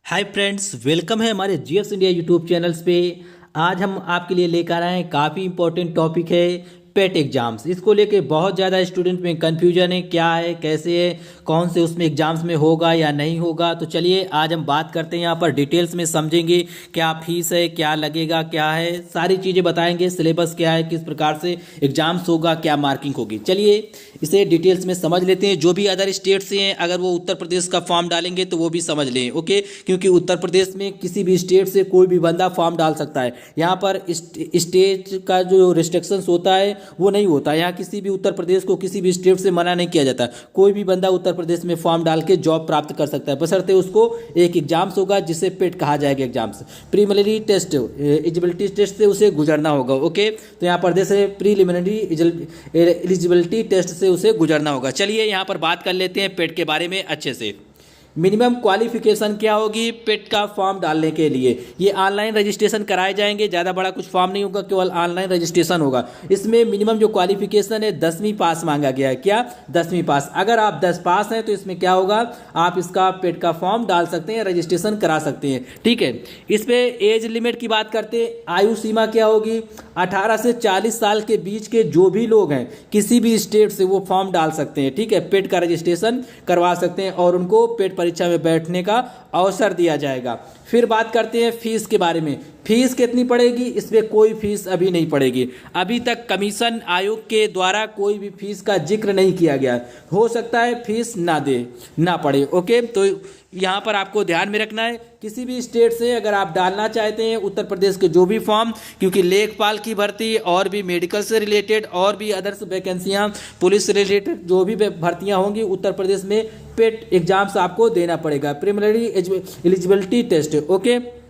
Hi friends, welcome है हमारे GS India YouTube channels पे। आज हम आपके लिए लेकर आए हैं काफ़ी इंपॉर्टेंट टॉपिक है पेट एग्जाम्स। इसको लेके बहुत ज़्यादा स्टूडेंट में कन्फ्यूजन है, क्या है, कैसे है, कौन से उसमें एग्जाम्स में होगा या नहीं होगा। तो चलिए आज हम बात करते हैं, यहाँ पर डिटेल्स में समझेंगे क्या फीस है, क्या लगेगा, क्या है, सारी चीज़ें बताएंगे। सिलेबस क्या है, किस प्रकार से एग्जाम्स होगा, क्या मार्किंग होगी। चलिए इसे डिटेल्स में समझ लेते हैं। जो भी अदर स्टेट से हैं, अगर वो उत्तर प्रदेश का फॉर्म डालेंगे तो वो भी समझ लें, ओके। क्योंकि उत्तर प्रदेश में किसी भी स्टेट से कोई भी बंदा फॉर्म डाल सकता है। यहाँ पर स्टेट का जो रिस्ट्रिक्शंस होता है वो नहीं होता। यहाँ किसी भी उत्तर प्रदेश को किसी भी स्टेट से मना नहीं किया जाता। कोई भी बंदा उत्तर प्रदेश में फॉर्म डाल के जॉब प्राप्त कर सकता है, बशर्ते उसको एक एग्जाम्स होगा जिसे पेट कहा जाएगा। Exams preliminary test, eligibility test से उसे गुजरना होगा, ओके। तो यहाँ पर जैसे प्रीलिमिनरी एलिजिबिलिटी टेस्ट से उसे गुजरना होगा। चलिए यहाँ पर बात कर लेते हैं पेट के बारे में अच्छे से। मिनिमम क्वालिफिकेशन क्या होगी पेट का फॉर्म डालने के लिए। ये ऑनलाइन रजिस्ट्रेशन कराए जाएंगे, ज़्यादा बड़ा कुछ फॉर्म नहीं होगा, केवल ऑनलाइन रजिस्ट्रेशन होगा। इसमें मिनिमम जो क्वालिफिकेशन है 10वीं पास मांगा गया है। क्या 10वीं पास? अगर आप 10 पास हैं तो इसमें क्या होगा, आप इसका पेट का फॉर्म डाल सकते हैं, रजिस्ट्रेशन करा सकते हैं, ठीक है। इस पे एज लिमिट की बात करते हैं, आयु सीमा क्या होगी, 18 से 40 साल के बीच के जो भी लोग हैं किसी भी स्टेट से वो फॉर्म डाल सकते हैं, ठीक है। पेट का रजिस्ट्रेशन करवा सकते हैं और उनको पेट परीक्षा में बैठने का अवसर दिया जाएगा। फिर बात करते हैं फीस के बारे में। फीस कितनी पड़ेगी? इसमें कोई फीस अभी नहीं पड़ेगी। अभी तक कमीशन आयोग के द्वारा कोई भी फीस का जिक्र नहीं किया गया। हो सकता है फीस ना पड़े, ओके। तो यहाँ पर आपको ध्यान में रखना है, किसी भी स्टेट से अगर आप डालना चाहते हैं उत्तर प्रदेश के जो भी फॉर्म, क्योंकि लेखपाल की भर्ती और भी मेडिकल से रिलेटेड और भी अदर्स वैकेंसियाँ, पुलिस से रिलेटेड जो भी भर्तियाँ होंगी उत्तर प्रदेश में पेट एग्जाम्स आपको देना पड़ेगा, प्रीलिमिनरी एलिजिबिलिटी टेस्ट, ओके।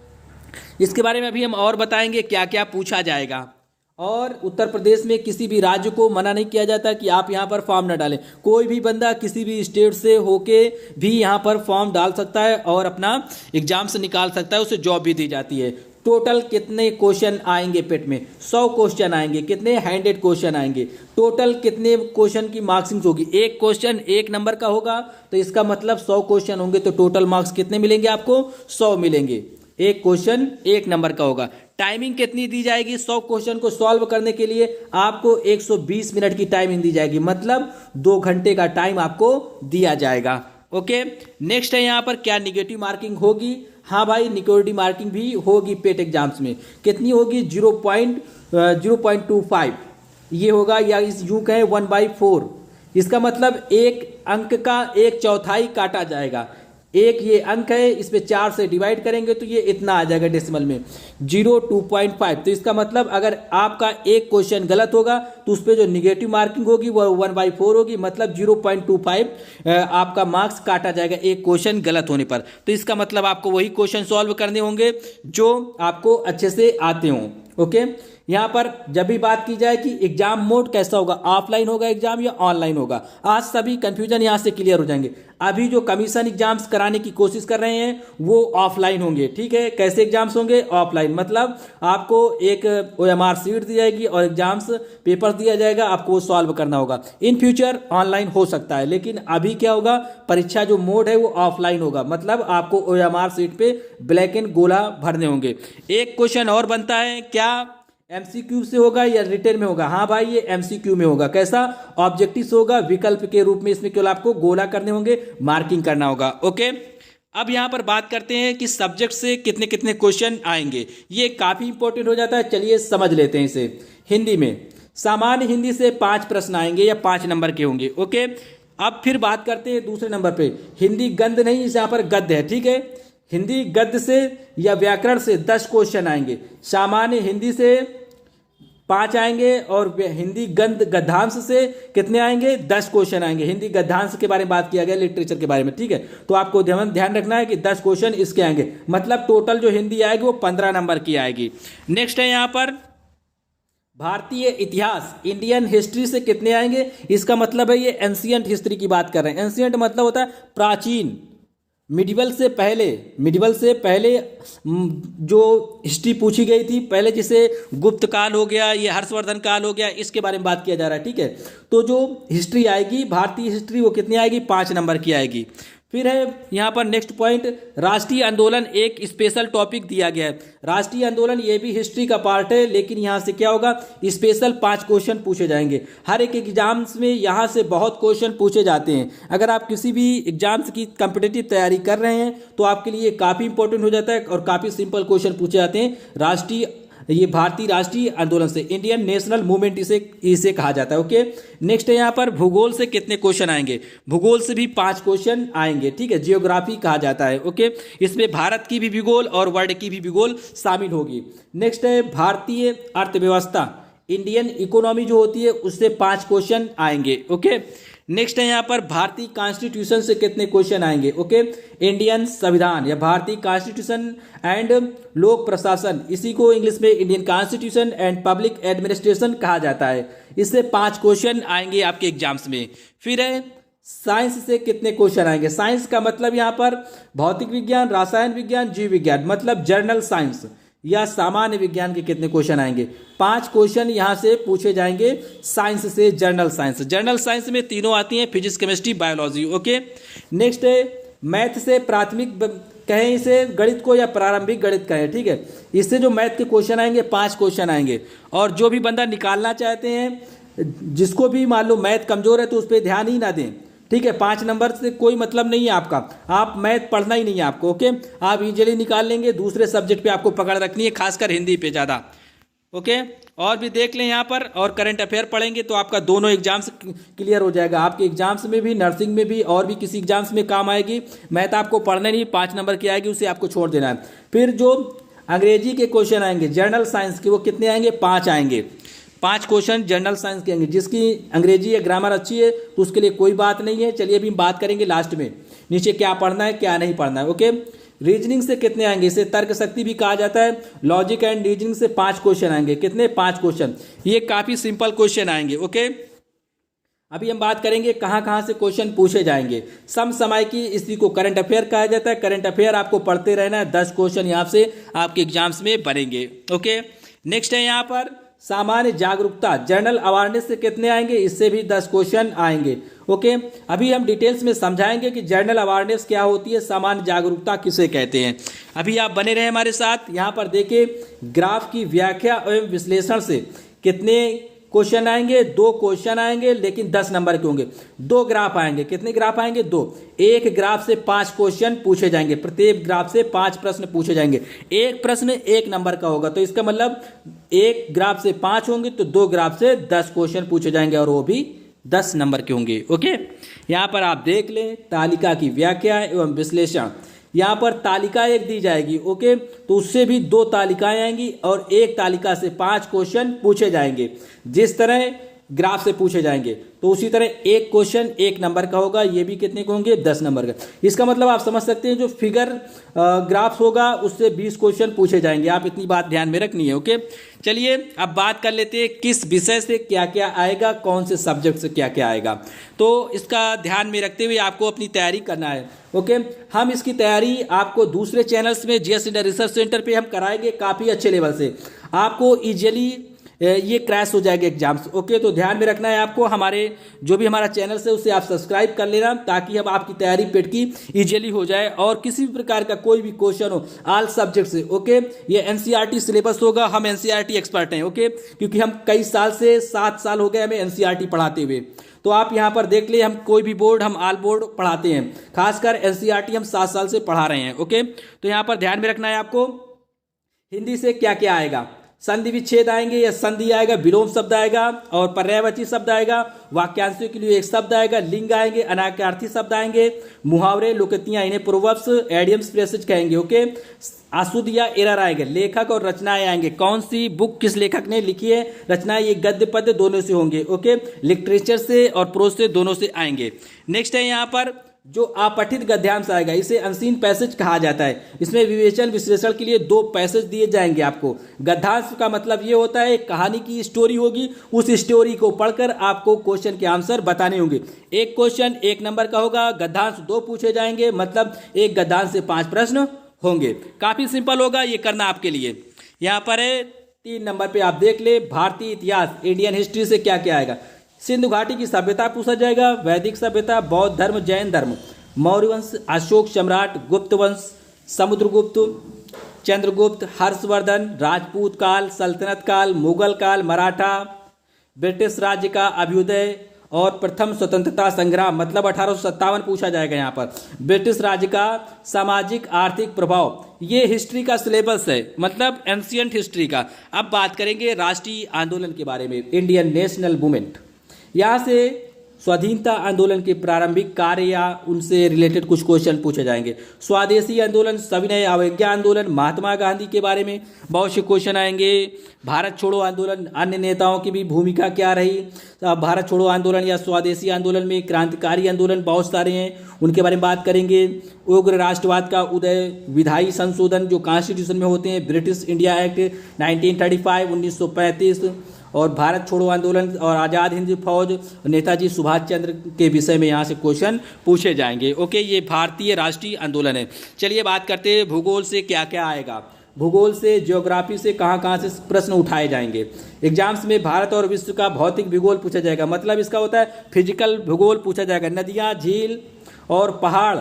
इसके बारे में अभी हम और बताएंगे क्या क्या पूछा जाएगा। और उत्तर प्रदेश में किसी भी राज्य को मना नहीं किया जाता कि आप यहाँ पर फॉर्म न डालें। कोई भी बंदा किसी भी स्टेट से होके भी यहाँ पर फॉर्म डाल सकता है और अपना एग्जाम से निकाल सकता है, उसे जॉब भी दी जाती है। टोटल कितने क्वेश्चन आएंगे पेट में? 100 क्वेश्चन आएंगे। कितने? 100 क्वेश्चन आएंगे। टोटल कितने क्वेश्चन की मार्क्सिंग होगी? एक क्वेश्चन 1 नंबर का होगा, तो इसका मतलब 100 क्वेश्चन होंगे, तो टोटल मार्क्स कितने मिलेंगे आपको? 100 मिलेंगे। एक क्वेश्चन 1 नंबर का होगा। टाइमिंग कितनी दी जाएगी? 100 क्वेश्चन को सॉल्व करने के लिए आपको 120 मिनट की टाइमिंग दी जाएगी, मतलब 2 घंटे का टाइम आपको दिया जाएगा, ओके। नेक्स्ट है यहाँ पर क्या निगेटिव मार्किंग होगी? हाँ भाई, निगेटिव मार्किंग भी होगी पेट एग्जाम्स में। कितनी होगी? 0.25 ये होगा, या इस यूं कहें 1/4। इसका मतलब एक अंक का 1/4 काटा जाएगा। एक ये अंक है, इस पे 4 से डिवाइड करेंगे तो ये इतना आ जाएगा डेसिमल में, 0.25। तो इसका मतलब अगर आपका एक क्वेश्चन गलत होगा तो उस पे जो निगेटिव मार्किंग होगी वो 1/4 होगी, मतलब 0.25 आपका मार्क्स काटा जाएगा एक क्वेश्चन गलत होने पर। तो इसका मतलब आपको वही क्वेश्चन सॉल्व करने होंगे जो आपको अच्छे से आते हों, ओके। यहाँ पर जब भी बात की जाए कि एग्जाम मोड कैसा होगा, ऑफलाइन होगा एग्जाम या ऑनलाइन होगा, आज सभी कंफ्यूजन यहाँ से क्लियर हो जाएंगे। अभी जो कमीशन एग्जाम्स कराने की कोशिश कर रहे हैं वो ऑफलाइन होंगे, ठीक है। कैसे एग्जाम्स होंगे? ऑफलाइन, मतलब आपको एक OMR शीट दी जाएगी और एग्जाम्स पेपर दिया जाएगा, आपको वो सॉल्व करना होगा। इन फ्यूचर ऑनलाइन हो सकता है, लेकिन अभी क्या होगा, परीक्षा जो मोड है वो ऑफलाइन होगा, मतलब आपको OMR शीट पे ब्लैक एंड गोला भरने होंगे। एक क्वेश्चन और बनता है, क्या MCQ से होगा या रिटर्न में होगा? हाँ भाई, ये MCQ में होगा। कैसा? ऑब्जेक्टिव होगा, विकल्प के रूप में। इसमें केवल आपको गोला करने होंगे, मार्किंग करना होगा, ओके। अब यहाँ पर बात करते हैं कि सब्जेक्ट से कितने कितने क्वेश्चन आएंगे। ये काफी इंपॉर्टेंट हो जाता है, चलिए समझ लेते हैं इसे। हिंदी में सामान्य हिंदी से 5 प्रश्न आएंगे या 5 नंबर के होंगे, ओके। अब फिर बात करते हैं दूसरे नंबर पे, हिंदी गद्य नहीं, यहाँ पर गद्य है, ठीक है। हिंदी गद्य से या व्याकरण से 10 क्वेश्चन आएंगे। सामान्य हिंदी से 5 आएंगे और हिंदी गद्यांश से कितने आएंगे? 10 क्वेश्चन आएंगे। हिंदी गद्यांश के बारे में बात किया गया, लिटरेचर के बारे में, ठीक है। तो आपको ध्यान रखना है कि 10 क्वेश्चन इसके आएंगे, मतलब टोटल जो हिंदी आएगी वो 15 नंबर की आएगी। नेक्स्ट है यहाँ पर भारतीय इतिहास, इंडियन हिस्ट्री से कितने आएंगे? इसका मतलब है ये एंशियंट हिस्ट्री की बात कर रहे हैं। एंशियंट मतलब होता है प्राचीन, मिडिवल से पहले जो हिस्ट्री पूछी गई थी पहले, जिसे गुप्त काल हो गया, ये हर्षवर्धन काल हो गया, इसके बारे में बात किया जा रहा है, ठीक है। तो जो हिस्ट्री आएगी भारतीय हिस्ट्री वो कितनी आएगी? 5 नंबर की आएगी। फिर है यहाँ पर नेक्स्ट पॉइंट, राष्ट्रीय आंदोलन एक स्पेशल टॉपिक दिया गया है। राष्ट्रीय आंदोलन ये भी हिस्ट्री का पार्ट है, लेकिन यहाँ से क्या होगा, स्पेशल 5 क्वेश्चन पूछे जाएंगे। हर एक एग्जाम्स में यहाँ से बहुत क्वेश्चन पूछे जाते हैं। अगर आप किसी भी एग्जाम्स की कॉम्पिटिटिव तैयारी कर रहे हैं तो आपके लिए काफ़ी इंपॉर्टेंट हो जाता है और काफ़ी सिंपल क्वेश्चन पूछे जाते हैं। ये भारतीय राष्ट्रीय आंदोलन से, इंडियन नेशनल मूवमेंट इसे कहा जाता है। ओके, नेक्स्ट है यहाँ पर भूगोल से कितने क्वेश्चन आएंगे। भूगोल से भी 5 क्वेश्चन आएंगे, ठीक है, जियोग्राफी कहा जाता है। ओके, इसमें भारत की भी भूगोल और वर्ल्ड की भी भूगोल शामिल होगी। नेक्स्ट है भारतीय अर्थव्यवस्था, इंडियन इकोनॉमी जो होती है उससे 5 क्वेश्चन आएंगे। ओके, नेक्स्ट है यहाँ पर भारतीय कॉन्स्टिट्यूशन से कितने क्वेश्चन आएंगे। ओके, इंडियन संविधान या भारतीय कॉन्स्टिट्यूशन एंड लोक प्रशासन, इसी को इंग्लिश में Indian constitution and public administration कहा जाता है। इससे 5 क्वेश्चन आएंगे आपके एग्जाम्स में। फिर है साइंस से कितने क्वेश्चन आएंगे। साइंस का मतलब यहाँ पर भौतिक विज्ञान, रसायन विज्ञान, जीव विज्ञान, मतलब जनरल साइंस या सामान्य विज्ञान के कितने क्वेश्चन आएंगे। 5 क्वेश्चन यहाँ से पूछे जाएंगे साइंस से, जनरल साइंस। जनरल साइंस में तीनों आती हैं, physics, chemistry, biology. Okay, next है मैथ से प्राथमिक कहें इसे गणित को या प्रारंभिक गणित कहें, ठीक है, इससे जो मैथ के क्वेश्चन आएंगे 5 क्वेश्चन आएंगे। और जो भी बंदा निकालना चाहते हैं, जिसको भी मान लो मैथ कमजोर है तो उस पर ध्यान ही ना दें, ठीक है, 5 नंबर से कोई मतलब नहीं है आपका, आप मैथ पढ़ना ही नहीं है आपको। ओके, आप इजीली निकाल लेंगे। दूसरे सब्जेक्ट पे आपको पकड़ रखनी है, खासकर हिंदी पे ज़्यादा। ओके, और भी देख लें यहाँ पर, और करंट अफेयर पढ़ेंगे तो आपका दोनों एग्जाम्स क्लियर हो जाएगा। आपके एग्जाम्स में भी, नर्सिंग में भी, और भी किसी एग्जाम्स में काम आएगी। मैथ आपको पढ़ना नहीं, 5 नंबर की आएगी, उसे आपको छोड़ देना है। फिर जो अंग्रेजी के क्वेश्चन आएंगे जनरल साइंस के, वो कितने आएंगे, 5 आएंगे। 5 क्वेश्चन जनरल साइंस के आएंगे। जिसकी अंग्रेजी या ग्रामर अच्छी है तो उसके लिए कोई बात नहीं है। चलिए अभी हम बात करेंगे लास्ट में, नीचे क्या पढ़ना है क्या नहीं पढ़ना है। ओके, रीजनिंग से कितने आएंगे, इसे तर्क शक्ति भी कहा जाता है। लॉजिक एंड रीजनिंग से 5 क्वेश्चन आएंगे। कितने, 5 क्वेश्चन। ये काफी सिंपल क्वेश्चन आएंगे। ओके, अभी हम बात करेंगे कहाँ कहाँ से क्वेश्चन पूछे जाएंगे। समसामयिक की स्थिति को करंट अफेयर कहा जाता है। करंट अफेयर आपको पढ़ते रहना है, 10 क्वेश्चन यहाँ से आपके एग्जाम्स में बनेंगे। ओके, नेक्स्ट है यहाँ पर सामान्य जागरूकता, जनरल अवेयरनेस से कितने आएंगे, इससे भी 10 क्वेश्चन आएंगे। ओके, अभी हम डिटेल्स में समझाएंगे कि जनरल अवेयरनेस क्या होती है, सामान्य जागरूकता किसे कहते हैं। अभी आप बने रहे हमारे साथ। यहाँ पर देखिए, ग्राफ की व्याख्या एवं विश्लेषण से कितने क्वेश्चन आएंगे, 2 क्वेश्चन आएंगे, लेकिन 10 नंबर के होंगे। 2 ग्राफ आएंगे। कितने ग्राफ आएंगे, 2। एक ग्राफ से 5 क्वेश्चन पूछे जाएंगे। प्रत्येक ग्राफ से 5 प्रश्न पूछे जाएंगे। एक प्रश्न 1 नंबर का होगा, तो इसका मतलब एक ग्राफ से 5 होंगे तो 2 ग्राफ से 10 क्वेश्चन पूछे जाएंगे, और वो भी 10 नंबर के होंगे। ओके, यहाँ पर आप देख लें तालिका की व्याख्या एवं विश्लेषण। यहाँ पर तालिका एक दी जाएगी। ओके, तो उससे भी 2 तालिकाएं आएंगी और एक तालिका से 5 क्वेश्चन पूछे जाएंगे। जिस तरह ग्राफ से पूछे जाएंगे तो उसी तरह एक क्वेश्चन 1 नंबर का होगा, ये भी कितने के होंगे, 10 नंबर का। इसका मतलब आप समझ सकते हैं जो फिगर ग्राफ होगा उससे 20 क्वेश्चन पूछे जाएंगे। आप इतनी बात ध्यान में रखनी है। ओके, चलिए अब बात कर लेते हैं किस विषय से क्या क्या आएगा, कौन से सब्जेक्ट से क्या क्या आएगा। तो इसका ध्यान में रखते हुए आपको अपनी तैयारी करना है। ओके, हम इसकी तैयारी आपको दूसरे चैनल्स में जीएस इंडिया रिसर्च सेंटर पे हम कराएंगे काफ़ी अच्छे लेवल से। आपको इजीली ये क्रैश हो जाएगा एग्जाम्स। ओके, तो ध्यान में रखना है आपको। हमारे जो भी हमारा चैनल है उसे आप सब्सक्राइब कर लेना, ताकि अब आपकी तैयारी पेट की इजीली हो जाए। और किसी भी प्रकार का कोई भी क्वेश्चन हो ऑल सब्जेक्ट से, ओके, ये एनसीईआरटी सिलेबस होगा। हम एनसीईआरटी एक्सपर्ट हैं। ओके, क्योंकि हम कई साल से 7 साल हो गए हमें एनसीईआरटी पढ़ाते हुए। तो आप यहाँ पर देख ले, हम कोई भी बोर्ड, हम ऑल बोर्ड पढ़ाते हैं। खासकर एनसीईआरटी हम 7 साल से पढ़ा रहे हैं। ओके, तो यहाँ पर ध्यान में रखना है आपको। हिंदी से क्या क्या आएगा, संधि विच्छेद आएंगे या संधि आएगा, विलोम शब्द आएगा और पर्यायवाची शब्द आएगा, वाक्यांशों के लिए एक शब्द आएगा, लिंग आएंगे, अनाकार्थी शब्द आएंगे, मुहावरे, लोकोक्तियां, इन्हें प्रोवर्ब्स, एडियम्स, फ्रेजेस कहेंगे। ओके, अशुद्ध या एरर आएंगे, लेखक और रचनाएं आएंगे, कौन सी बुक किस लेखक ने लिखी है, रचनाएं ये गद्य पद्य दोनों से होंगे। ओके, लिटरेचर से और प्रोज से दोनों से आएंगे। नेक्स्ट है यहाँ पर जो अपठित गद्यांश आएगा, इसे अनसीन पैसेज कहा जाता है। इसमें विवेचन विश्लेषण के लिए 2 पैसेज दिए जाएंगे आपको। गद्यांश का मतलब ये होता है कहानी की स्टोरी होगी, उस स्टोरी को पढ़कर आपको क्वेश्चन के आंसर बताने होंगे। एक क्वेश्चन 1 नंबर का होगा, गद्यांश 2 पूछे जाएंगे, मतलब एक गद्यांश से 5 प्रश्न होंगे। काफी सिंपल होगा, ये करना आपके लिए। यहाँ पर है 3 नंबर पे आप देख ले, भारतीय इतिहास, इंडियन हिस्ट्री से क्या क्या आएगा। सिंधु घाटी की सभ्यता पूछा जाएगा, वैदिक सभ्यता, बौद्ध धर्म, जैन धर्म, मौर्य वंश, अशोक सम्राट, गुप्त वंश, समुद्रगुप्त, चंद्रगुप्त, हर्षवर्धन, राजपूत काल, सल्तनत काल, मुगल काल, मराठा, ब्रिटिश राज्य का अभ्युदय और प्रथम स्वतंत्रता संग्राम मतलब 1857 पूछा जाएगा। यहाँ पर ब्रिटिश राज्य का सामाजिक आर्थिक प्रभाव, ये हिस्ट्री का सिलेबस है, मतलब एंशियंट हिस्ट्री का। अब बात करेंगे राष्ट्रीय आंदोलन के बारे में, इंडियन नेशनल मूवमेंट। यहाँ से स्वाधीनता आंदोलन के प्रारंभिक कार्य या उनसे रिलेटेड कुछ क्वेश्चन पूछे जाएंगे। स्वदेशी आंदोलन, सविनय अवज्ञा आंदोलन, महात्मा गांधी के बारे में बहुत से क्वेश्चन आएंगे। भारत छोड़ो आंदोलन, अन्य नेताओं की भी भूमिका क्या रही। भारत छोड़ो आंदोलन या स्वदेशी आंदोलन में क्रांतिकारी आंदोलन बहुत सारे हैं, उनके बारे में बात करेंगे। उग्र राष्ट्रवाद का उदय, विधायी संशोधन जो कॉन्स्टिट्यूशन में होते हैं, ब्रिटिश इंडिया एक्ट 1935 1935 और भारत छोड़ो आंदोलन और आज़ाद हिंद फौज, नेताजी सुभाष चंद्र के विषय में यहाँ से क्वेश्चन पूछे जाएंगे। ओके, ये भारतीय राष्ट्रीय आंदोलन है। चलिए बात करते हैं भूगोल से क्या क्या आएगा। भूगोल से, ज्योग्राफी से कहाँ से प्रश्न उठाए जाएंगे। एग्जाम्स में भारत और विश्व का भौतिक भूगोल पूछा जाएगा, मतलब इसका होता है फिजिकल भूगोल पूछा जाएगा। नदियाँ, झील और पहाड़,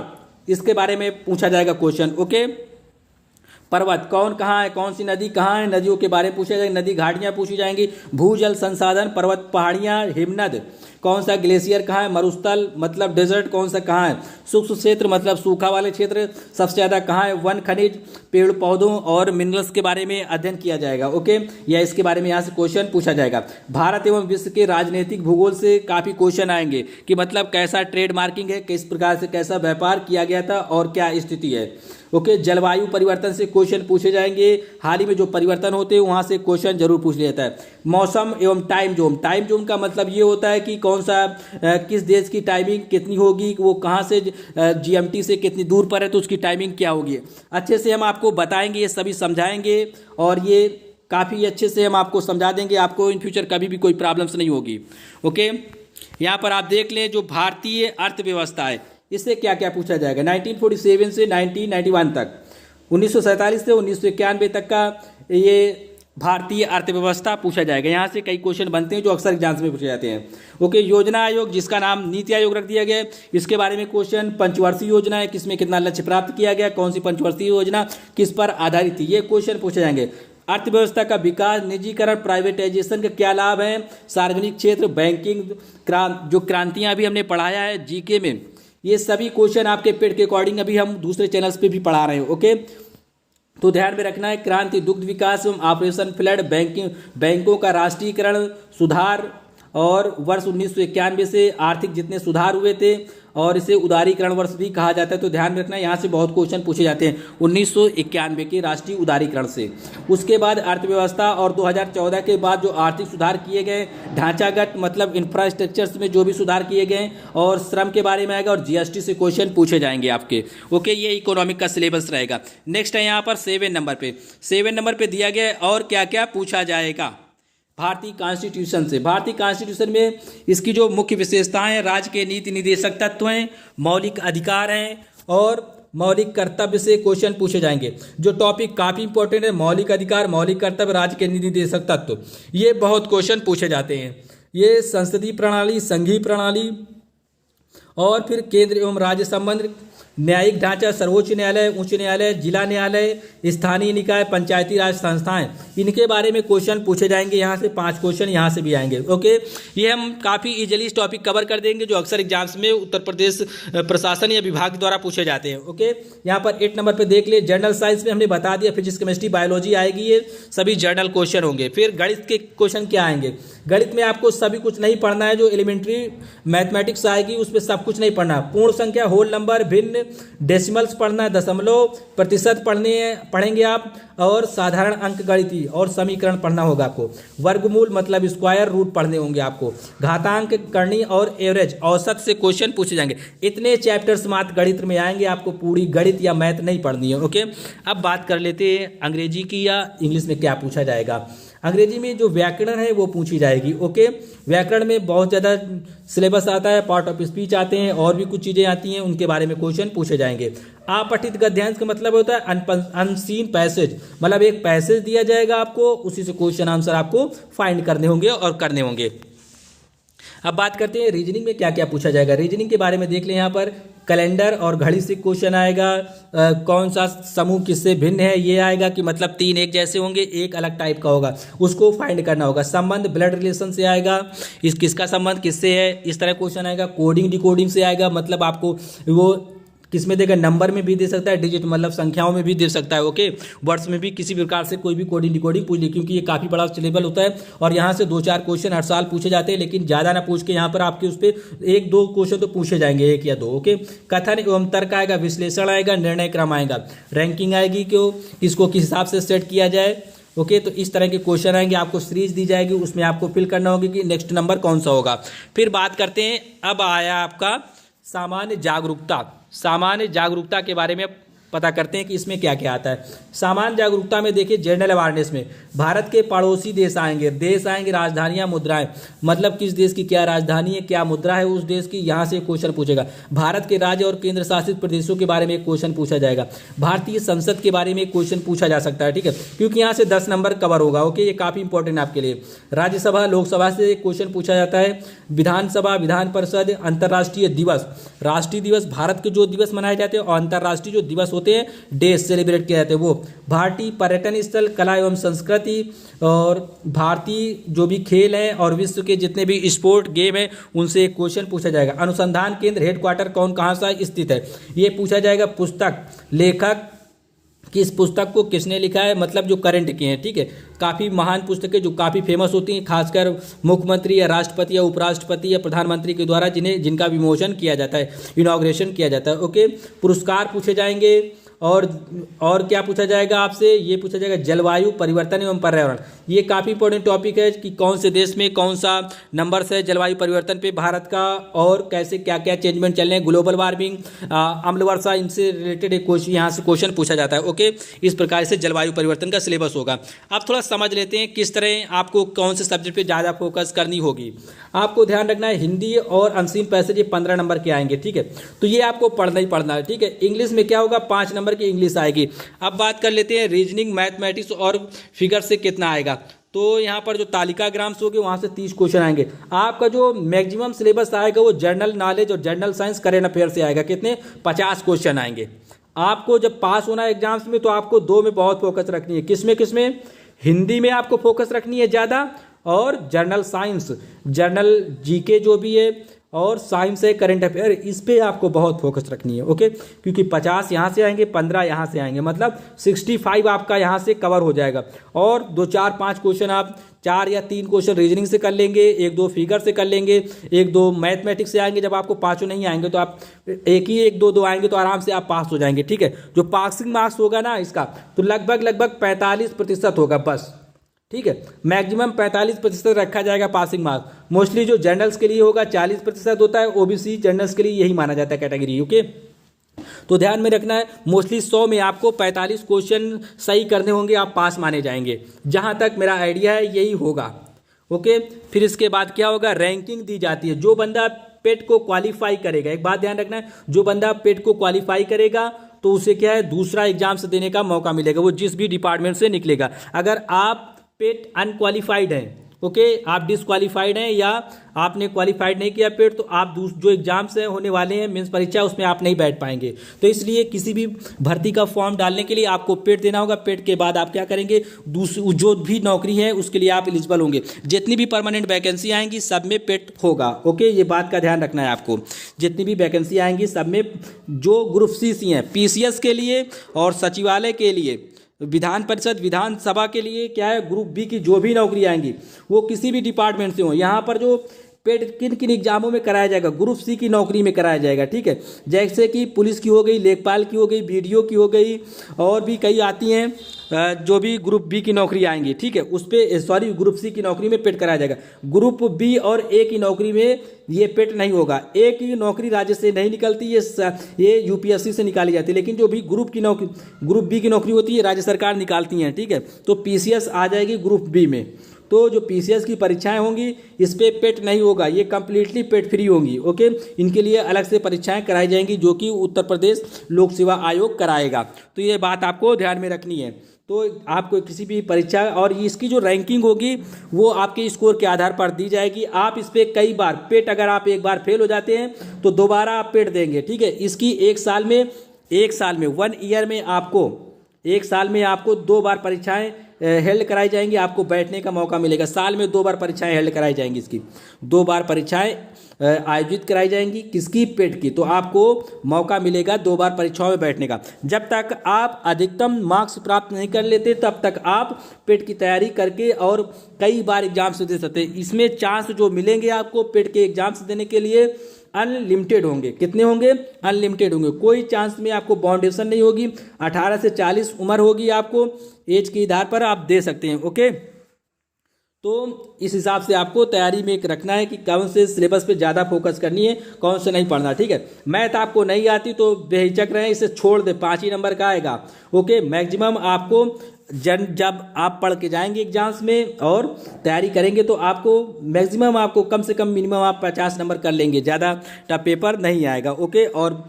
इसके बारे में पूछा जाएगा क्वेश्चन। ओके, पर्वत कौन कहाँ है, कौन सी नदी कहाँ है, नदियों के बारे में पूछा जाएगा। नदी घाटियाँ पूछी जाएंगी। भूजल संसाधन, पर्वत, पहाड़ियाँ, हिमनद, कौन सा ग्लेशियर कहाँ है, मरुस्थल मतलब डेजर्ट कौन सा कहाँ है, शुष्क क्षेत्र मतलब सूखा वाले क्षेत्र सबसे ज़्यादा कहाँ है, वन, खनिज, पेड़ पौधों और मिनरल्स के बारे में अध्ययन किया जाएगा। ओके, या इसके बारे में यहाँ से क्वेश्चन पूछा जाएगा। भारत एवं विश्व के राजनीतिक भूगोल से काफ़ी क्वेश्चन आएंगे कि मतलब कैसा ट्रेड मार्किंग है, किस प्रकार से कैसा व्यापार किया गया था और क्या स्थिति है। ओके, जलवायु परिवर्तन से क्वेश्चन पूछे जाएंगे। हाल ही में जो परिवर्तन होते हैं वहाँ से क्वेश्चन जरूर पूछ लिया जाता है। मौसम एवं टाइम जोन, टाइम जोन का मतलब ये होता है कि कौन सा किस देश की टाइमिंग कितनी होगी, वो कहाँ से जीएमटी से कितनी दूर पर है तो उसकी टाइमिंग क्या होगी। अच्छे से हम आपको बताएंगे, ये सभी समझाएंगे और ये काफ़ी अच्छे से हम आपको समझा देंगे, आपको इन फ्यूचर कभी भी कोई प्रॉब्लम्स नहीं होगी। ओके, यहाँ पर आप देख लें जो भारतीय अर्थव्यवस्था है इससे क्या क्या पूछा जाएगा। 1947 से 1991 तक, 1947 से 1991 तक का ये भारतीय अर्थव्यवस्था पूछा जाएगा। यहाँ से कई क्वेश्चन बनते हैं जो अक्सर एग्जाम्स में पूछे जाते हैं। ओके, योजना आयोग जिसका नाम नीति आयोग रख दिया गया है, इसके बारे में क्वेश्चन। पंचवर्षीय योजना है, किसमें कितना लक्ष्य प्राप्त किया गया, कौन सी पंचवर्षीय योजना किस पर आधारित थी, ये क्वेश्चन पूछे जाएंगे। अर्थव्यवस्था का विकास, निजीकरण, प्राइवेटाइजेशन के क्या लाभ हैं, सार्वजनिक क्षेत्र, बैंकिंग, जो क्रांतियाँ अभी हमने पढ़ाया है जीके में, ये सभी क्वेश्चन आपके पेड के अकॉर्डिंग अभी हम दूसरे चैनल्स पे भी पढ़ा रहे हैं। ओके, तो ध्यान में रखना है। क्रांति, दुग्ध विकास एवं ऑपरेशन फ्लड, बैंकों का राष्ट्रीयकरण, सुधार और वर्ष 1991 से आर्थिक जितने सुधार हुए थे और इसे उदारीकरण वर्ष भी कहा जाता है। तो ध्यान रखना, यहाँ से बहुत क्वेश्चन पूछे जाते हैं 1991 के राष्ट्रीय उदारीकरण से। उसके बाद अर्थव्यवस्था और 2014 के बाद जो आर्थिक सुधार किए गए, ढांचागत मतलब इंफ्रास्ट्रक्चर्स में जो भी सुधार किए गए, और श्रम के बारे में आएगा और जीएसटी से क्वेश्चन पूछे जाएंगे आपके। ओके, ये इकोनॉमिक का सिलेबस रहेगा। नेक्स्ट है यहाँ पर 7 नंबर पे, 7 नंबर पे दिया गया और क्या क्या पूछा जाएगा भारतीय कॉन्स्टिट्यूशन से। भारतीय कॉन्स्टिट्यूशन में इसकी जो मुख्य विशेषताएं हैं, राज्य के नीति निर्देशक तत्व हैं, मौलिक अधिकार हैं और मौलिक कर्तव्य से क्वेश्चन पूछे जाएंगे। जो टॉपिक काफ़ी इंपॉर्टेंट है, मौलिक अधिकार, मौलिक कर्तव्य, राज्य के नीति निर्देशक तत्व, ये बहुत क्वेश्चन पूछे जाते हैं। ये संसदीय प्रणाली, संघीय प्रणाली और फिर केंद्र एवं राज्य संबंध, न्यायिक ढांचा, सर्वोच्च न्यायालय, उच्च न्यायालय, जिला न्यायालय, स्थानीय निकाय, पंचायती राज संस्थाएं, इनके बारे में क्वेश्चन पूछे जाएंगे। यहाँ से 5 क्वेश्चन यहाँ से भी आएंगे। ओके, ये हम काफ़ी इजीली इस टॉपिक कवर कर देंगे जो अक्सर एग्जाम्स में उत्तर प्रदेश प्रशासन या विभाग द्वारा पूछे जाते हैं। ओके, यहाँ पर 8 नंबर पर देख ले, जनरल साइंस में हमने बता दिया, फिजिक्स, केमिस्ट्री, बायोलॉजी आएगी, ये सभी जनरल क्वेश्चन होंगे। फिर गणित के क्वेश्चन क्या आएंगे। गणित में आपको सभी कुछ नहीं पढ़ना है, जो एलिमेंट्री मैथमेटिक्स आएगी उसमें सब कुछ नहीं पढ़ना। पूर्ण संख्या, होल नंबर, भिन्न, डेसिमल्स पढ़ना है, दशमलव, प्रतिशत पढ़ेंगे आप, और साधारण अंक गणितीय और समीकरण पढ़ना होगा आपको। वर्गमूल मतलब स्क्वायर रूट पढ़ने होंगे आपको। घातांक, करनी और एवरेज, औसत से क्वेश्चन पूछे जाएंगे। इतने चैप्टर्स मात्र गणित में आएंगे, आपको पूरी गणित या मैथ नहीं पढ़नी है। ओके, अब बात कर लेते हैं अंग्रेजी की या इंग्लिश में क्या पूछा जाएगा। अंग्रेजी में जो व्याकरण है वो पूछी जाएगी। ओके, व्याकरण में बहुत ज़्यादा सिलेबस आता है, पार्ट ऑफ स्पीच आते हैं और भी कुछ चीज़ें आती हैं, उनके बारे में क्वेश्चन पूछे जाएंगे। अपठित गद्यांश का मतलब होता है अनसीन पैसेज, मतलब एक पैसेज दिया जाएगा आपको, उसी से क्वेश्चन आंसर आपको फाइंड करने होंगे और करने होंगे। अब बात करते हैं रीजनिंग में क्या क्या पूछा जाएगा। रीजनिंग के बारे में देख लें, यहाँ पर कैलेंडर और घड़ी से क्वेश्चन आएगा। कौन सा समूह किससे भिन्न है, ये आएगा कि मतलब 3 एक जैसे होंगे, एक अलग टाइप का होगा, उसको फाइंड करना होगा। संबंध ब्लड रिलेशन से आएगा, इस किसका संबंध किससे है, इस तरह क्वेश्चन आएगा। कोडिंग डिकोडिंग से आएगा, मतलब आपको वो किस में देगा, नंबर में भी दे सकता है, डिजिट मतलब संख्याओं में भी दे सकता है, ओके। वर्ड्स में भी किसी प्रकार से कोई भी कोडिंग डिकोडिंग पूछ ली, क्योंकि ये काफ़ी बड़ा सिलेबल होता है और यहाँ से 2-4 क्वेश्चन हर साल पूछे जाते हैं, लेकिन ज़्यादा ना पूछ के यहाँ पर आपके उस पर 1-2 क्वेश्चन तो पूछे जाएंगे, 1 या 2, ओके। कथन एवं तर्क आएगा, विश्लेषण आएगा, निर्णय क्रम आएगा, रैंकिंग आएगी, क्यों किसको किस हिसाब से सेट किया जाए, ओके। तो इस तरह के क्वेश्चन आएंगे, आपको सीरीज दी जाएगी, उसमें आपको फिल करना होगा कि नेक्स्ट नंबर कौन सा होगा। फिर बात करते हैं, अब आया आपका सामान्य जागरूकता। सामान्य जागरूकता के बारे में पता करते हैं कि इसमें क्या क्या आता है। सामान्य जागरूकता में देखिए, जनरल अवेयरनेस में भारत के पड़ोसी देश आएंगे, राजधानियां, मुद्राएं, मतलब किस देश की क्या राजधानी है, क्या मुद्रा है उस देश की, यहाँ से क्वेश्चन पूछेगा। भारत के राज्य और केंद्र शासित प्रदेशों के बारे में एक क्वेश्चन पूछा जाएगा। भारतीय संसद के बारे में एक क्वेश्चन पूछा जा सकता है, ठीक है, क्योंकि यहाँ से 10 नंबर कवर होगा, ओके। ये काफी इंपॉर्टेंट है आपके लिए। राज्यसभा लोकसभा से एक क्वेश्चन पूछा जाता है। विधानसभा, विधान परिषद, अंतर्राष्ट्रीय दिवस, राष्ट्रीय दिवस भारत के जो दिवस मनाए जाते हैं और अंतर्राष्ट्रीय जो दिवस होते हैं, डे सेलिब्रेट किए जाते हैं, वो। भारतीय पर्यटन स्थल, कला एवं संस्कृति, और भारतीय जो भी खेल है और विश्व के जितने भी स्पोर्ट गेम है उनसे एक क्वेश्चन पूछा जाएगा। अनुसंधान केंद्र हेडक्वार्टर कौन कहाँ सा स्थित है, ये पूछा जाएगा। पुस्तक, लेखक, किस पुस्तक को किसने लिखा है, मतलब जो करंट की हैं, ठीक है। काफ़ी महान पुस्तकें जो काफ़ी फेमस होती हैं, खासकर मुख्यमंत्री या राष्ट्रपति या उपराष्ट्रपति या प्रधानमंत्री के द्वारा जिनका विमोचन किया जाता है, इनॉग्रेशन किया जाता है, ओके। पुरस्कार पूछे जाएंगे। और क्या पूछा जाएगा आपसे, ये पूछा जाएगा जलवायु परिवर्तन एवं पर्यावरण। ये काफ़ी इंपॉर्टेंट टॉपिक है कि कौन से देश में कौन सा नंबर है जलवायु परिवर्तन पे भारत का, और कैसे क्या क्या चेंजमेंट चल रहे हैं, ग्लोबल वार्मिंग, अम्ल वर्षा, इनसे रिलेटेड एक क्वेश्चन यहाँ से क्वेश्चन पूछा जाता है, ओके। इस प्रकार से जलवायु परिवर्तन का सिलेबस होगा। अब थोड़ा समझ लेते हैं किस तरह आपको कौन से सब्जेक्ट पे ज़्यादा फोकस करनी होगी। आपको ध्यान रखना है, हिंदी और अनसीन पैसेज ये 15 नंबर के आएंगे, ठीक है, तो ये आपको पढ़ना ही पढ़ना है, ठीक है। इंग्लिश में क्या होगा, 5 नंबर की इंग्लिश आएगी। अब बात कर लेते हैं रीजनिंग, मैथमेटिक्स और फिगर से कितना आएगा। तो यहाँ पर जो तालिका ग्राम्स होगी वहाँ से 30 क्वेश्चन आएंगे। आपका जो मैक्सिमम सिलेबस आएगा वो जनरल नॉलेज और जनरल साइंस, करेंट अफेयर से आएगा। कितने, 50 क्वेश्चन आएंगे। आपको जब पास होना है एग्जाम्स में तो आपको 2 में बहुत फोकस रखनी है। किसमें, हिंदी में आपको फोकस रखनी है ज़्यादा, और जनरल साइंस, जनरल जीके जो भी है, और साइंस है, करंट अफेयर, इस पे आपको बहुत फोकस रखनी है, ओके। क्योंकि 50 यहाँ से आएंगे, 15 यहाँ से आएंगे, मतलब 65 आपका यहाँ से कवर हो जाएगा। और 2-4-5 क्वेश्चन आप 4 या 3 क्वेश्चन रीजनिंग से कर लेंगे, 1-2 फिगर से कर लेंगे, 1-2 मैथमेटिक्स से आएंगे। जब आपको 5 नहीं आएंगे तो आप 1-2 आएंगे तो आराम से आप पास हो जाएंगे, ठीक है। जो पासिंग मार्क्स होगा ना इसका, तो लगभग 45% होगा बस, ठीक है। मैक्सिमम 45% रखा जाएगा पासिंग मार्क्स। मोस्टली जो जनरल्स के लिए होगा 40% होता है, ओबीसी जनरल्स के लिए यही माना जाता है कैटेगरी, ओके। तो ध्यान में रखना है, मोस्टली 100 में आपको 45 क्वेश्चन सही करने होंगे, आप पास माने जाएंगे। जहां तक मेरा आइडिया है यही होगा, ओके। फिर इसके बाद क्या होगा, रैंकिंग दी जाती है। जो बंदा पेट को क्वालिफाई करेगा, एक बात ध्यान रखना है, जो बंदा पेट को क्वालिफाई करेगा तो उसे क्या है, दूसरा एग्जाम से देने का मौका मिलेगा, वो जिस भी डिपार्टमेंट से निकलेगा। अगर आप पेट अनक्वालिफाइड हैं, ओके, आप डिसक्वालिफाइड हैं या आपने क्वालिफाइड नहीं किया पेट, तो आप जो एग्जाम्स हैं होने वाले हैं मीन्स परीक्षा, उसमें आप नहीं बैठ पाएंगे। तो इसलिए किसी भी भर्ती का फॉर्म डालने के लिए आपको पेट देना होगा। पेट के बाद आप क्या करेंगे, जो भी नौकरी है उसके लिए आप एलिजिबल होंगे। जितनी भी परमानेंट वैकेंसी आएंगी सब में पेट होगा, ओके। ये बात का ध्यान रखना है आपको। जितनी भी वैकेंसी आएंगी सब में, जो ग्रुप सी हैं, पीसीएस के लिए और सचिवालय के लिए, विधान परिषद, विधानसभा के लिए क्या है, ग्रुप बी की जो भी नौकरी आएंगी वो किसी भी डिपार्टमेंट से हो। यहाँ पर जो पेड किन किन एग्जामों में कराया जाएगा, ग्रुप सी की नौकरी में कराया जाएगा, ठीक है। जैसे कि पुलिस की हो गई, लेखपाल की हो गई, बीडीओ की हो गई, और भी कई आती हैं जो भी ग्रुप बी की नौकरी आएंगी, ठीक है। उस पर ग्रुप सी की नौकरी में पेड कराया जाएगा। ग्रुप बी और ए की नौकरी में ये पेड नहीं होगा। ए की नौकरी राज्य से नहीं निकलती, ये यूपीएससी से निकाली जाती है, लेकिन जो भी ग्रुप बी की नौकरी होती है राज्य सरकार निकालती है, ठीक है। तो पीसीएस आ जाएगी ग्रुप बी में। तो जो पीसीएस की परीक्षाएं होंगी इस पे पेट नहीं होगा, ये कंप्लीटली पेट फ्री होंगी। ओके, इनके लिए अलग से परीक्षाएं कराई जाएंगी जो कि उत्तर प्रदेश लोक सेवा आयोग कराएगा। तो ये बात आपको ध्यान में रखनी है। तो आपको किसी भी परीक्षा और इसकी जो रैंकिंग होगी वो आपके स्कोर के आधार पर दी जाएगी। आप इस पे कई बार पेट, अगर आप एक बार फेल हो जाते हैं तो दोबारा आप पेट देंगे, ठीक है। इसकी एक साल में 1 ईयर में आपको 1 साल में आपको 2 बार परीक्षाएं हेल्ड कराई जाएंगी, आपको बैठने का मौका मिलेगा। साल में 2 बार परीक्षाएं हेल्ड कराई जाएंगी, इसकी 2 बार परीक्षाएं आयोजित कराई जाएंगी। किसकी? पेट की। तो आपको मौका मिलेगा 2 बार परीक्षाओं में बैठने का। जब तक आप अधिकतम मार्क्स प्राप्त नहीं कर लेते तब तक आप पेट की तैयारी करके और कई बार एग्जाम्स दे सकते हैं। इसमें चांस जो मिलेंगे आपको पेट के एग्जाम्स देने के लिए अनलिमिटेड होंगे। कितने होंगे? अनलिमिटेड होंगे। कोई चांस में आपको बाउंडेशन नहीं होगी। 18 से 40 उम्र होगी, आपको एज के आधार पर आप दे सकते हैं। ओके, तो इस हिसाब से आपको तैयारी में एक रखना है कि कौन से सिलेबस पे ज़्यादा फोकस करनी है, कौन से नहीं पढ़ना, ठीक है। मैथ आपको नहीं आती तो बेहिचक रहे, इसे छोड़ दे, 5 ही नंबर का आएगा। ओके, मैक्सिमम आपको जब आप पढ़ के जाएंगे एग्जाम्स में और तैयारी करेंगे तो आपको मैक्सिमम, आपको कम से कम मिनिमम आप 50 नंबर कर लेंगे। ज़्यादा टफ पेपर नहीं आएगा। ओके, और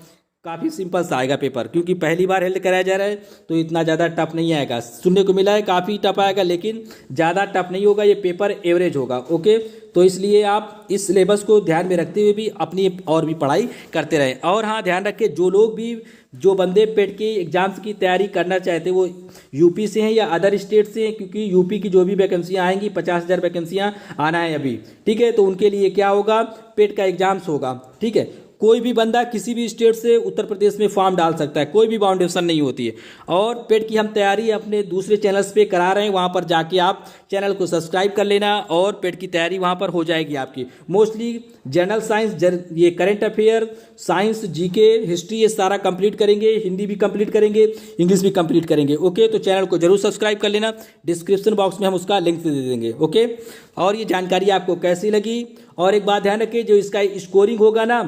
काफ़ी सिंपल सा आएगा पेपर, क्योंकि पहली बार हेल्ड कराया जा रहा है तो इतना ज़्यादा टफ नहीं आएगा। सुनने को मिला है काफ़ी टफ आएगा, लेकिन ज़्यादा टफ नहीं होगा, ये पेपर एवरेज होगा। ओके, तो इसलिए आप इस सिलेबस को ध्यान में रखते हुए भी अपनी और भी पढ़ाई करते रहें। और हाँ, ध्यान रखें, जो बंदे पेट के एग्जाम्स की तैयारी करना चाहते हैं वो यूपी से हैं या अदर स्टेट से हैं, क्योंकि यूपी की जो भी वैकेंसियाँ आएंगी 50,000 वैकेंसियाँ आना है अभी, ठीक है। तो उनके लिए क्या होगा? पेट का एग्जाम्स होगा, ठीक है। कोई भी बंदा किसी भी स्टेट से उत्तर प्रदेश में फॉर्म डाल सकता है, कोई भी बाउंडेशन नहीं होती है। और पेट की हम तैयारी अपने दूसरे चैनल्स पे करा रहे हैं, वहाँ पर जाके आप चैनल को सब्सक्राइब कर लेना और पेट की तैयारी वहाँ पर हो जाएगी आपकी। मोस्टली जनरल साइंस, ये current affair, science, GK, history, ये सारा कंप्लीट करेंगे, हिंदी भी कंप्लीट करेंगे, इंग्लिश भी कंप्लीट करेंगे। ओके, तो चैनल को जरूर सब्सक्राइब कर लेना, डिस्क्रिप्शन बॉक्स में हम उसका लिंक दे देंगे। ओके, और ये जानकारी आपको कैसी लगी? और एक बात ध्यान रखिए, जो इसका स्कोरिंग होगा ना,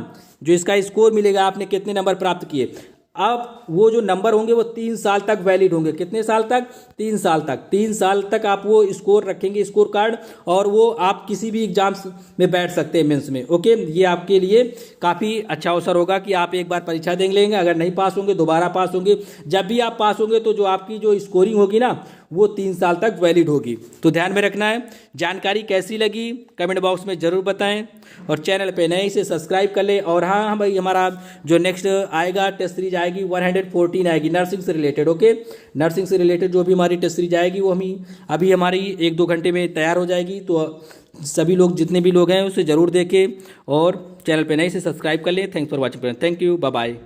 जो इसका स्कोर मिलेगा, आपने कितने नंबर प्राप्त किए, अब वो जो नंबर होंगे वो 3 साल तक वैलिड होंगे। कितने साल तक? 3 साल तक। 3 साल तक आप वो स्कोर रखेंगे, स्कोर कार्ड, और वो आप किसी भी एग्जाम्स में बैठ सकते हैं, मेंस में। ओके, ये आपके लिए काफ़ी अच्छा अवसर होगा कि आप एक बार परीक्षा दे लेंगे, अगर नहीं पास होंगे दोबारा पास होंगे। जब भी आप पास होंगे तो जो आपकी जो स्कोरिंग होगी ना वो 3 साल तक वैलिड होगी। तो ध्यान में रखना है। जानकारी कैसी लगी कमेंट बॉक्स में ज़रूर बताएं, और चैनल पे नए से सब्सक्राइब कर ले। और हाँ, हम भाई, हमारा जो नेक्स्ट आएगा टेस्ट सीरीज आएगी 114 आएगी नर्सिंग से रिलेटेड। ओके, नर्सिंग से रिलेटेड जो भी हमारी टेस्ट सीरीज आएगी वो अभी हमारी 1-2 घंटे में तैयार हो जाएगी। तो सभी लोग, जितने भी लोग हैं, उसे ज़रूर देखें और चैनल पे नए से सब्सक्राइब कर लें। Thanks for watching, thank you, bye bye.